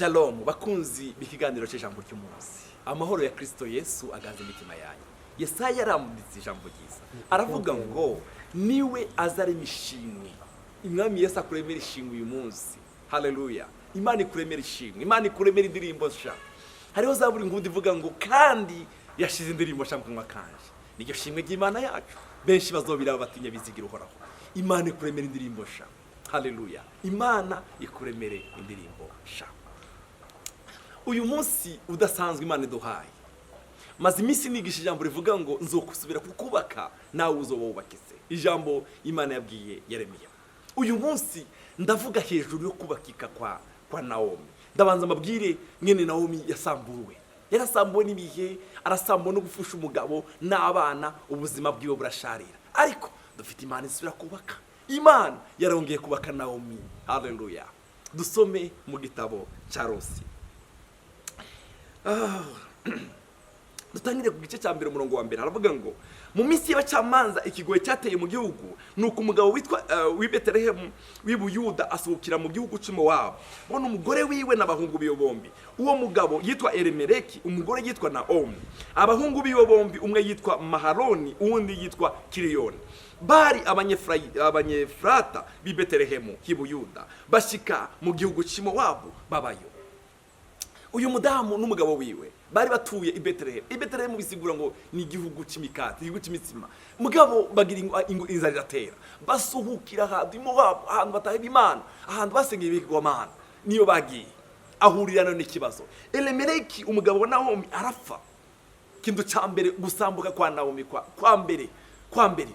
Shalom bakunzi b'ikiganiro cy'ijambo ry'umunsi. Amahoro ya Kristo Yesu agaze imitima yanyu. Yesaya yaramuditse ijambo ryiza. Aravuga ngo niwe azari mishimwe. Umwami Yesu akuremera ishimwe uyu munsi. Haleluya. Imana ikuremera ishimwe. Imana ikuremera indirimbo sha. Hariho zaburi ngundi ivuga ngo kandi yashize indirimbo sha mu kanje. Niryo shimwe ry'Imana yacu. Benshi bazobira batinya bizigira uhoraho. Imana ikuremera indirimbo sha. Haleluya. Imana ikuremere indirimbo sha. Uyu munsi udasanzwe Imana iduhaye. Maze iminsi nigisha ijambo rivuga ngo nzokusubira kukubaka nawe uzoba wubakitse. Ijambo Imana yabwiye Yeremiya. Uyu munsi ndavuga hejuru yo kubakika kwa Naomie. Ndabanza mabwire mwene Naomie yasambuwe. Yarasambuwe n'ibihe, arasambuwe no gufusha umugabo n'abana, ubuzima bwiwe burasharira. Ariko dufite Imana isubira kubaka. Imana yarongeye kubaka Naomie. Haleluya. Dusome mu gitabo cya Rusi. Dutangire ku gice cya mbere umurongo wa mbere aravuga ngo mu minsi y'abacamanza ikigoye cyateye mu gihugu nuko umugabo witwa w'Ibetelehemu w'Ibuyuda asukira mu gihugu cy'umo wabo bona umugore wiwe n'abahungu biyo bombi uwo mugabo yitwa Elimeleki umugore yitwa Naomie abahungu biyo bombi umwe yitwa Mahaloni uwundi yitwa Kiriyoni bari abanyefrata b'Ibetelehemu h'Ibuyuda bashika mu gihugu cy'umo wabo babayo. Uyu mudamu n'umugabo wiwe bari batuye Ibetelehemu. Ibetelehemu bisigura ngo ni igihugu cy'imikati, igihugu cy'imitsima. Mugabo bagira inzara iratera. Basuhukira ahantu batahira Imana, ahantu basengera ibigirwamana. Niyo bagiye. Ahurirana n'ikibazo. Elimeleki umugabo wa Naomie arapfa. Kintu cya mbere gusambuka kwa Naomie kwa mbere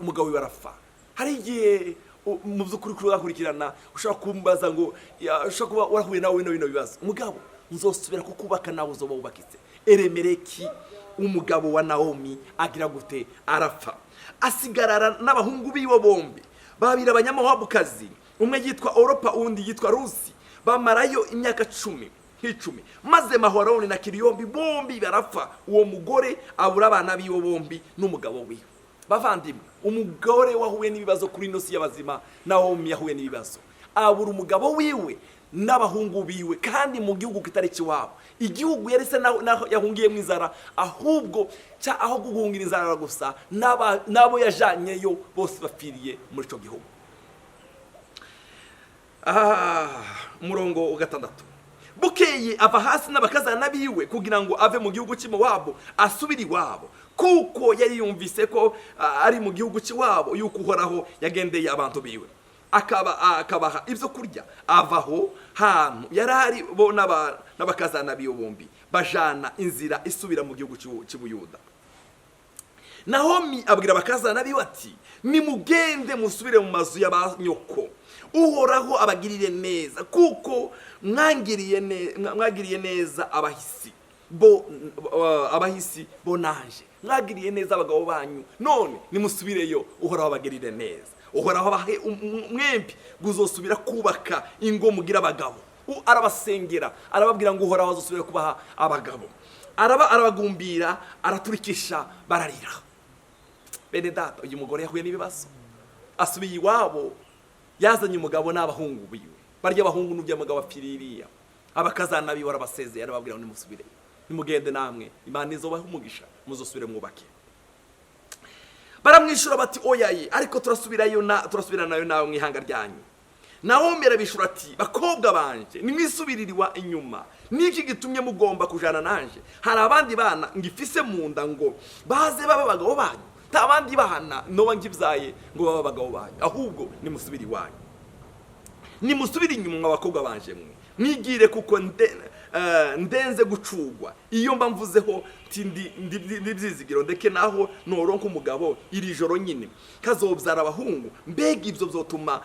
umugabo wiwe arapfa. Hari igihe mu by'ukuri kugakurikirana ushaka kumbaza ngo ushaka kuba warahuye nawe bino bibazo. Mugabo nzosubira kukubaka nawe uzoba wubakitse. Elimeleki umugabo wa Naomie agira gute arapfa asigarara n'abahungu biwe bombi babira abanyamawabukazi umwe yitwa Oropa undi yitwa Rusi bamarayo imyaka 10 maze Mahaloni na Kiriyoni bombi barapfa uwo mugore abura abana biwe bombi n'umugabo wiwe. Bavandimwe umugore wahuye n'ibibazo kuri nosi y'abazima Naomie yahuye n'ibibazo abura umugabo wiwe n'abahungu biwe kandi mu gihugu kitari kiwabo igihugu yarese naho yahungiye mu inzara ahubwo aho guhungira inzara gusa nabo yajanyeyo bose bapfiriye muri cyo gihugu. Murongo wa 6 bukeye ava hasi n'abakazana biwe kugira ngo ave mu gihugu cy'imo wabo asubiri wabo kuko yari yumvise ko ari mu gihugu cy'iwabo yuko uhoraho yagendeye abantu biwe akabaha ibyo kurya avaho hantu yarari bo n'abakazana biyo bombi bajana inzira isubira mu gihugu cy'Ubuyuda. Naomie abwira abakazana biwe ati nimugende musubire mu mazu y'abanyoko uhoraho abagirire neza kuko mwagiriye neza abahisi bo nanje mwagiriye neza abagabo banyu none nimusubireyo uhoraho abagirire neza uhoraho abahe mwembi guzosubira kubaka ingo mugira abagabo. Arabasengera arababwira ngo uhoraho azosubira kubaha abagabo arabagumbira araturikisha bararira. Bene data uyu mugore yahuye n'ibibazo asubiye iwabo yazanye umugabo n'abahungu biwe barya abahungu n'ubyamugabo apfiririya abakazana biwe arabasezeye arababwira ngo nimusubire nimugende namwe Imana izobaha umugisha muzosubire mwubake. Baramwishura bati oyaye ariko turasubira nayo nawe mwihanga ryanyu. Naomie arabishura ati bakobwa banje nimwisubiririrwa inyuma niki gitumye mugomba kujana nanje hari abandi bana ngifise mu nda ngo baze baba bagabo banyu tabandi bahana no ngibyaye ngo baba bagabo banyu ahubwo nimusubiri wanyu nimusubiri inyuma abakobwa banje mwe mwigire kuko ndenze gucugwa iyo mba mvuzeho ndi byizigiro ndeke naho noronka umugabo iri joro nyine kazobyara abahungu mbega ibyo byotuma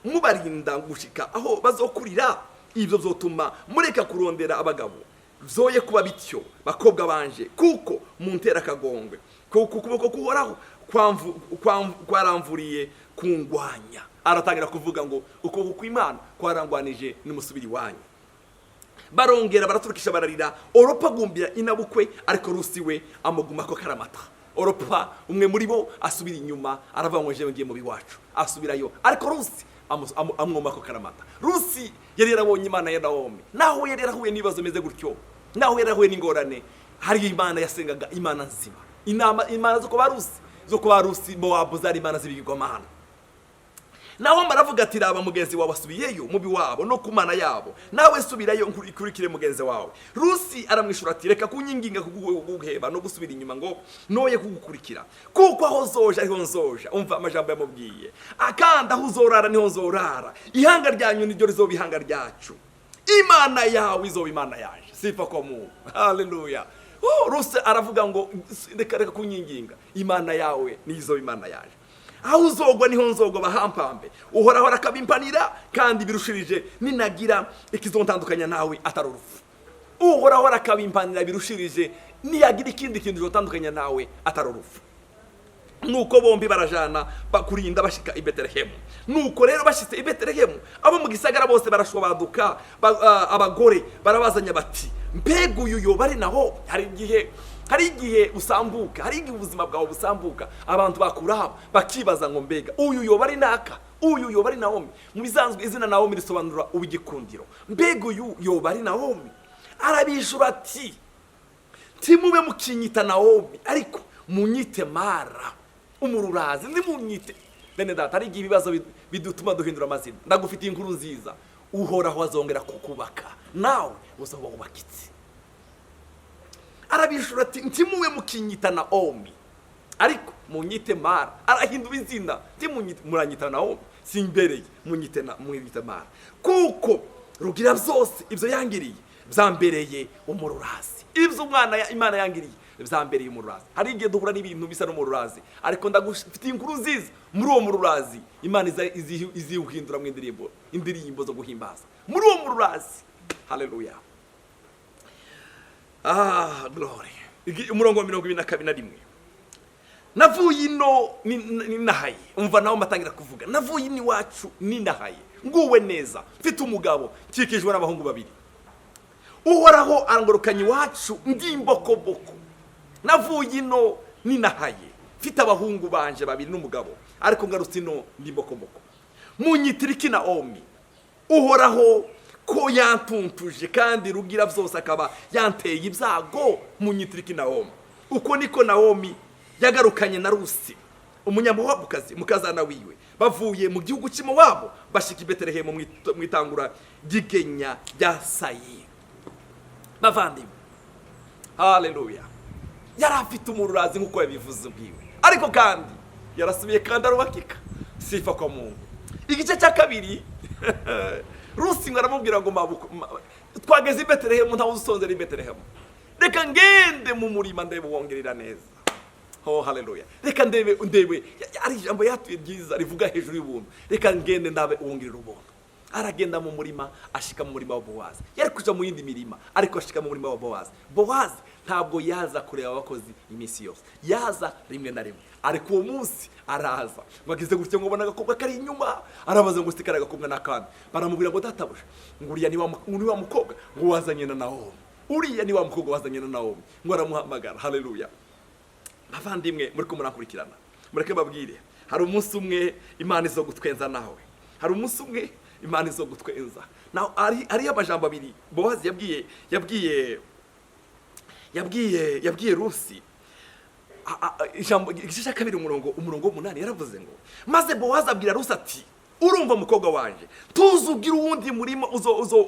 mubarinda gushika aho bazokurira ibyo byotuma mureka kurondera abagabo zoye kuba bityo bakobwa banje kuko muntera kagongwe kuko kuboko kuhoraho kwaramvuriye kungwanya. Aratangira kuvuga ngo uko kw'Imana kwarangwanije nimusubiri wanyu. Barongera baraturukisha bararira Oropa gumbira inabukwe ariko Rusi we amuguma ko karamata oropa umwe muri bo asubira inyuma aravuga ngo ngiye mu biwacu asubirayo ariko Rusi amwoma ko karamata. Rusi yari yarabonye Imana ya Naomie, naho yari yarahuye n'ibibazo meze gutyo, naho yari yarahuye n'ingorane, hari Imana yasengaga, Imana nzima. Imana zo kuba Rusi Mowabu zari Imana z'ibigirwamana. Naho maravuga ati raba mugenzi wawe asubiyeyo mubi wabo no kumana yabo, nawe subirayo nkurikire mugenzi wawe. Rusi aramwishura ati reka kunyinginga kuguheba no gusubira inyuma ngo noye kugukurikira, kuko aho zoje ariho nzoja. Umva amajambo yamubwiye, akanda aho uzorara niho nzorara, ihanga ryanyu niryo rizoba ihanga ryacu, Imana yawe izoba Imana yaje. Sifa kwa Mungu, haleluya. Rusi aravuga ngo reka kunyinginga, Imana yawe nizo Imana yaje. Aho uzogwa niho nzogwa bahampambe, uhoraho arakabimpanira kandi birushirije ninagira ikizontandukanya nawe atari urupfu. Uhoraho arakabimpanira birushirije niyagira ikindi kintu kizotandukanya nawe atari urupfu. Nuko bombi barajana bakurinda bashika i Betelehemu. Nuko rero bashitse i Betelehemu, abo mu gisagara bose barashobaduka, abagore barabazanya bati mbega uyu yoba ari naho. Hari igihe usambuka, hari igihe ubuzima bwawe busambuka, abantu bakuraba bakibaza ngo mbega uyu yoba ari naka, uyu yoba ari Naomie. Mu bisanzwe izina Naomie risobanura ubigikundiro. Mbega uyu yoba ari Naomie. Arabishura ati timube mukinyita Naomie, ariko munyite Mara, umururazi. Munyite bene data. Hari igihe ibibazo bidutuma duhindura amazina. Ndagufitiye inkuru nziza, uhoraho azongera kukubaka, nawe uzoba wubakitse. Arabishura ati ntimuwe mukinyita Naomie, ariko munyite Mara. Arahindura izina, muranyita Naomie simbereye, munyite Mara, kuko rugira byose ibyo yangiriye byambereye umururazi. Ibyo Imana yangiriye byambereye umururazi. Hari igihe duhura n'ibintu bisa n'umururazi, ariko ndagufitiye inkuru nziza, muri uwo mururazi Imana iziwuhindura mu indirimbo zo guhimbaza muri uwo mururazi. Haleluya. Glory. Umurongo wa 22. Navuye ino ninahaye. Umva naho matangira kuvuga, navuye ni wacu ninahaye, nguwe neza, mfite umugabo kikijwe n'abahungu babiri. Uhoraho arangorukanye wacu ndimbokoboko. Navuye ino ninahaye, mfite abahungu banje babiri n'umugabo, ariko ngarutse ino ndimbokoboko. Munyitiriki Naomie, uhoraho ko yantuntuje kandi rugira byose akaba yanteye ibyago. Munyitiriki Naomie. Uko niko Naomie yagarukanye na Rusi umunyamuhabukazi mukazana wiwe, bavuye mu gihugu cy'Imowabu bashika i Betelehemu mu itangura ry'igenya rya Sayi. Bavandimwe, haleluya. Yari afite umururazi nk'uko yabivuze bwiwe, ariko kandi yarasubiye kandi Arubakika. Sifa kwa Mungu. Igice cya kabiri Rusi ngaramubwira ngo twageze i Betelehemu, ntawe uzusonzera i Betelehemu, reka ngende mu murima ndebe wongerera neza. Oh haleluya. Reka ndebe ari ijambo yatuye ryiza rivuga hejuru y'ubuntu. Reka ngende ndabe wongerera ubuntu. Aragenda mu murima, ashika mu murima wa Bowazi. Yari kuja mu yindi mirima, ariko ashika mu murima wa Bowazi. Bowazi ntabwo yaza kureba abakozi iminsi yose, yaza rimwe na rimwe. Ariko uwo munsi araza, bagize gutya ngo bona agakobwa kari inyuma, arabaza ngo sikara agakobwa nakandi. Baramubwira ngo databuja, ngo uriya ni wa mukobwa ngo wazanye na Naomie, uriya ni wa mukobwa wazanye na Naomie. Ngo aramuhamagara. Haleluya. Bavandimwe muri ko murakurikirana, mureke babwire, hari umunsi umwe Imana izo gutwenza nawe. Hari umunsi umwe Imana izo gutwenza. Now ari amajambo abiri Bowazi yabwiye Rusi. Ijambo igice cya kabiri umurongo 8 yaravuze ngo maze Bowazi abwira Rusi ati urumva mukobwa wanje, tuzugira uwundi murima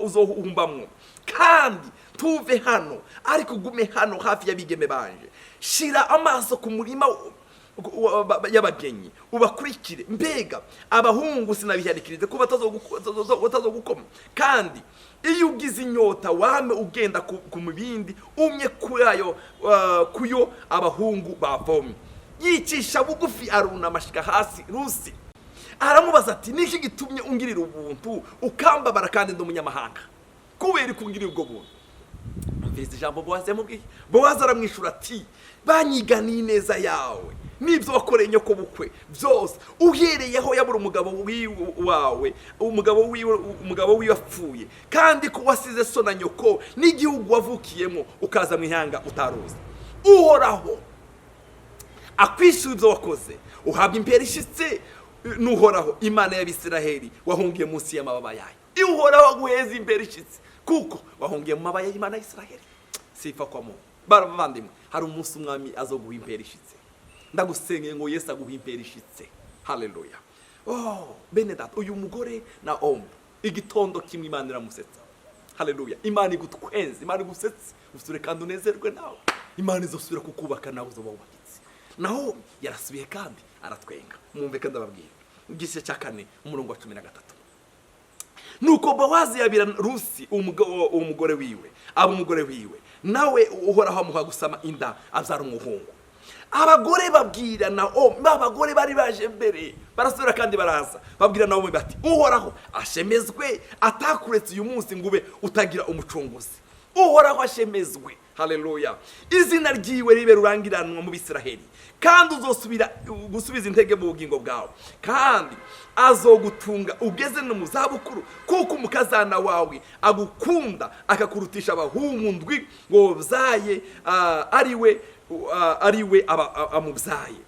uzohumbamwo, kandi tuve hano ariko gume hano hafi y'abigeme banje. Shira amaso ku murima y'abagenyi ubakurikire, mbega abahungu sinabihadikirize ko batazogukoma, kandi iyo ugize inyota wame ugenda ku mibindi umye kuyo abahungu bavomye. Yicisha bugufi arunama ashika hasi. Rusi aramubaza ati niki gitumye ungirira ubuntu ukambabara kandi ndumunyamahanga, kubera kungirira ubwo buntu? Mvise ijambo Bowazi yamubwiye. Bowazi aramwishura ati banyiganiye neza yawe n'ibyo wakoreye nyoko bukwe byose, uhereyeho yabura umugabo wiwe apfuye, kandi ko wasize so na nyoko n'igihugu wavukiyemo ukaza mu ihanga utaruzi. Uhoraho akwishyura ibyo wakoze, uhabwa impera ishitse n'uhoraho Imana y'Abisiraheli wahungiye munsi y'amababa yayo. Uhoraho aguheza impera ishitse kuko wahungiye mu mababa y'Imana y'Isiraheli. Sifa kwa Mungu. Baravandimwe, hari umunsi umwami azoguha impera ishitse. Ndagusengeye ngo Yesu aguha impera ishitse. Haleluya. Bene data, uyu mugore Naomie igitondo kimwe Imana iramusetsa. Haleluya. Imana igutwenze, Imana igusetse, usure kandi unezerwe nawe. Imana izosubira kukubaka nawe uzoba wubakitse. Naomie yarasubiye kandi aratwenga. Mwumve kandi ababwira. Igice cya 4 umurongo wa 13. Nuko Bowazi yabira Rusi umugore wiwe, umugore wiwe. Nawe uhoraho amuha gusama inda abyara umuhungu. Abagore babwira Naomie, abagore bari baje mbere barasubira kandi baraza babwira Naomie bati uhoraho ashemezwe atakuretse uyu munsi ngube utagira umucunguzi. Uhoraho ashemezwe. Haleluya. Izina ryiwe ribe rurangiranwa mu Bisiraheli kandi uzosubira gusubiza intege mu bugingo bwawe kandi azogutunga ugeze no mu zabukuru kuko umukazana wawe agukunda akakurutisha abahungu ndwi ngo bzaye ariwe amubzaye.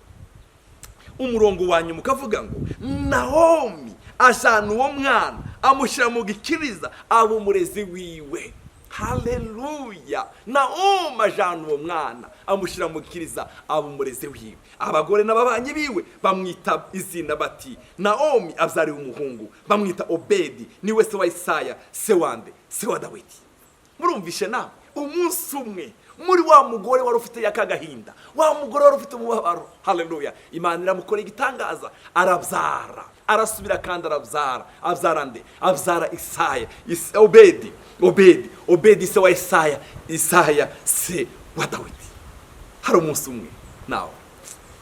Umurongo wanyu mukavuga ngo Naomie ashana uwo mwana amushyira mu gikiriza abo murezi wiwe. Haleluya. Naomie ajana uwo mwana amushyira mu gikiriza abo murezi wiwe. Abagore n'ababanyi biwe bamwita izina bati Naomie abyariwe umuhungu, bamwita Obedi, niwe se wa Isaya, se wande, se wa Dawidi. Murumvishe nawe umunsi umwe muri wa mugore wari ufite yakagahinda, wa mugore wari ufite umubabaro. Haleluya. Imana iramukora igitangaza, arabyara, arasubira kandi arabyara. Abyara nde? Abyara Isaya, Obedi se wa Isaya, Isaya se wa Dawidi. Hari umunsi umwe nawe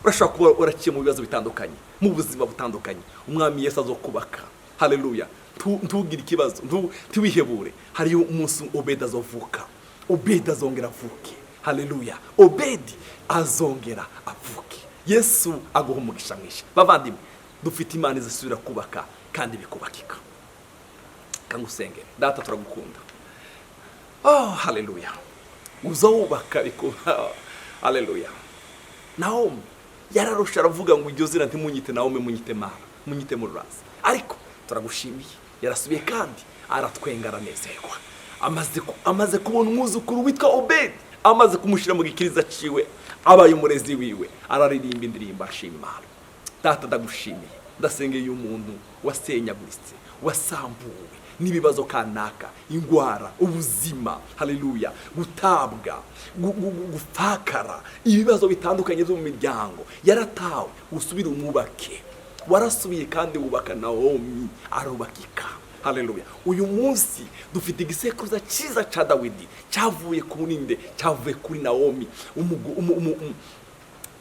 urashaka kuba urakiye mu bibazo bitandukanye, mu buzima butandukanye, umwami Yesu azokubaka. Haleluya. Ntugire ikibazo, ntiwihebure. Hari umunsi Obedi azovuka, Obedi azongera avuke. Haleluya. Obedi azongera avuke. Yesu aguha umugisha mwinshi. Bavandimwe, dufite Imana izasubira kubaka kandi bikubakika. Kangusengere. Data turagukunda. Haleluya. Uzawubaka bikuba. Haleluya. Naomie yararusha aravuga ngo iryo zina ntimunyite Naomie, munyite Mara, munyite Murazi. Ariko turagushimiye yarasubiye kandi aratwenga aranezerwa. Amaze kubona umwuzukuru witwa Obedi, amaze kumushyira mu gikiriza ciwe abaye umurezi wiwe, araririmba indirimbo ashima Imana. Data ndagushimiye, ndasengeye umuntu wasenyaguritse, wasambuwe n'ibibazo kanaka, ingwara, ubuzima. Haleluya. Gutabwa, gufakara, ibibazo bitandukanye byo mu miryango. Yaratawe, usubire umwubake. Warasubiye kandi wubaka Naomie Arubakika. Haleluya. Uyu munsi dufite igisekuruza cyiza ca Dawidi cyavuye kuri nde? Cyavuye kuri Naomie.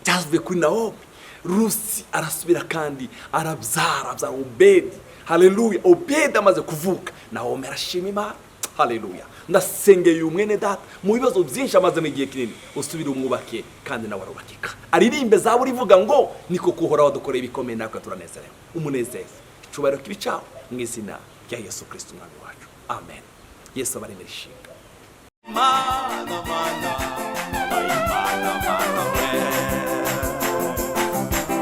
Cyavuye kuri Naomie. Rusi arasubira kandi arabyara Obedi. Haleluya. Obedi amaze kuvuka, Naomie arashima Imana. Haleluya. Ndasengeye umwene data mu bibazo byinshi amaze mu gihe kinini, usubire umwubake kandi nawe arubakika. Aririmbe zaburi ivuga ngo niko kuhora wadukoreye ibikomeye natwe turanezerewe. Umunezeze. Cyubahiro kibicaho mu izina rya Yesu Kristo umwami wacu. Amen. Yesu abaremere ishinga. Mana, mana, Imana, mana.